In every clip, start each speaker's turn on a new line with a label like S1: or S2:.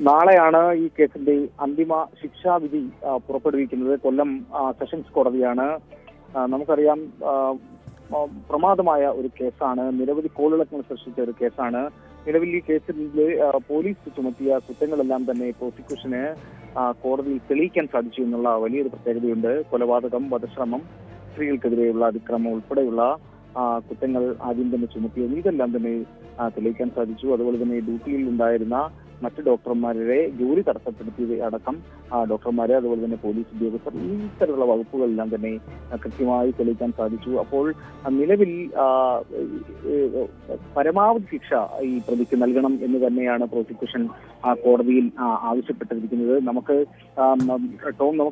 S1: നാളെയാണ് ഈ കേസിന്റെ അന്തിമ ശിക്ഷാവിധി പുറപ്പെടുവിക്കുന്നത്. കൊല്ലം സെഷൻസ് കോടതിയാണ്. നമുക്കറിയാം, പ്രമാദമായ ഒരു കേസാണ്. നിരവധി കോളിളക്കങ്ങൾ സൃഷ്ടിച്ച ഒരു കേസാണ്. നിലവിൽ ഈ കേസിൽ പോലീസ് ചുമത്തിയ കുറ്റങ്ങളെല്ലാം തന്നെ പ്രോസിക്യൂഷന് കോടതിയിൽ തെളിയിക്കാൻ സാധിച്ചു എന്നുള്ള വലിയൊരു പ്രത്യേകതയുണ്ട്. കൊലപാതകം, വധശ്രമം, സ്ത്രീകൾക്കെതിരെയുള്ള അതിക്രമം ഉൾപ്പെടെയുള്ള കുറ്റങ്ങൾ ആദ്യം തന്നെ ചുമത്തിയത് ഇതെല്ലാം തന്നെ തെളിയിക്കാൻ സാധിച്ചു. അതുപോലെ തന്നെ ഡ്യൂട്ടിയിൽ ഉണ്ടായിരുന്ന മറ്റ് ഡോക്ടർമാരെ ജോലി തടസ്സപ്പെടുത്തിയത് അടക്കം ഡോക്ടർമാരെ, അതുപോലെ തന്നെ പോലീസ് ഉദ്യോഗസ്ഥർ, ഈ തരത്തിലുള്ള വകുപ്പുകളെല്ലാം തന്നെ കൃത്യമായി തെളിയിക്കാൻ സാധിച്ചു. അപ്പോൾ നിലവിൽ പരമാവധി ശിക്ഷ ഈ പ്രതിക്ക് നൽകണം എന്ന് തന്നെയാണ് പ്രോസിക്യൂഷൻ കോടതിയിൽ ആവശ്യപ്പെട്ടിരിക്കുന്നത്. നമുക്ക്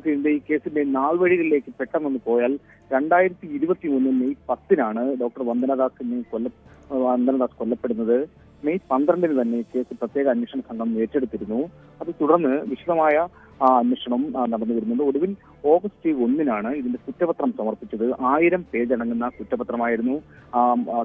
S1: ഇതിന്റെ ഈ കേസിന്റെ നാൾവഴികളിലേക്ക് പെട്ടെന്ന് പോയാൽ 2023 മെയ് 10 ഡോക്ടർ വന്ദനദാസ് കൊല്ലപ്പെടുന്നത്. മെയ് 12 തന്നെ കേസ് പ്രത്യേക അന്വേഷണ സംഘം ഏറ്റെടുത്തിരുന്നു. അത് തുടർന്ന് വിശദമായ അന്വേഷണം നടന്നു വരുന്നുണ്ട്. ഒടുവിൽ ഓഗസ്റ്റ് 1 ഇതിന്റെ കുറ്റപത്രം സമർപ്പിച്ചത്. 1000 പേജ് അടങ്ങുന്ന കുറ്റപത്രമായിരുന്നു.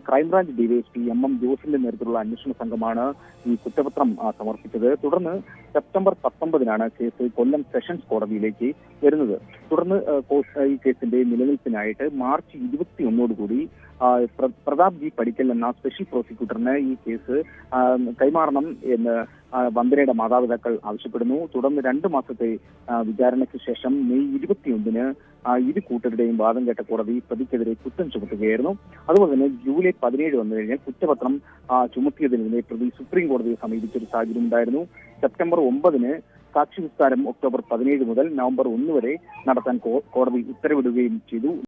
S1: ക്രൈംബ്രാഞ്ച് ഡിവൈഎസ്പി MM ജോസിന്റെ നേതൃത്വത്തിലുള്ള അന്വേഷണ സംഘമാണ് ഈ കുറ്റപത്രം സമർപ്പിച്ചത്. തുടർന്ന് സെപ്റ്റംബർ 19 കേസ് കൊല്ലം സെഷൻസ് കോടതിയിലേക്ക് വരുന്നത്. തുടർന്ന് ഈ കേസിന്റെ നിലനിൽപ്പിനായിട്ട് മാർച്ച് 21 പ്രതാപ് ജി പടിക്കൽ എന്ന സ്പെഷ്യൽ പ്രോസിക്യൂട്ടറിന് ഈ കേസ് കൈമാറണം എന്ന് വന്ദനയുടെ മാതാപിതാക്കൾ ആവശ്യപ്പെടുന്നു. തുടർന്ന് 2 മാസത്തെ വിചാരണയ്ക്ക് ശേഷം മെയ് 21 ഇരു കൂട്ടരുടെയും വാദം കേട്ട കോടതി പ്രതിക്കെതിരെ കുറ്റം ചുമത്തുകയായിരുന്നു. അതുപോലെ തന്നെ ജൂലൈ 17 വന്നു കഴിഞ്ഞാൽ കുറ്റപത്രം ചുമത്തിയതിനെതിരെ പ്രതി സുപ്രീം കോടതിയെ സമീപിച്ചൊരു സാഹചര്യം ഉണ്ടായിരുന്നു. സെപ്റ്റംബർ 9 സാക്ഷി വിസ്താരം ഒക്ടോബർ 17 മുതൽ നവംബർ 1 വരെ നടത്താൻ കോടതി ഉത്തരവിടുകയും ചെയ്തു.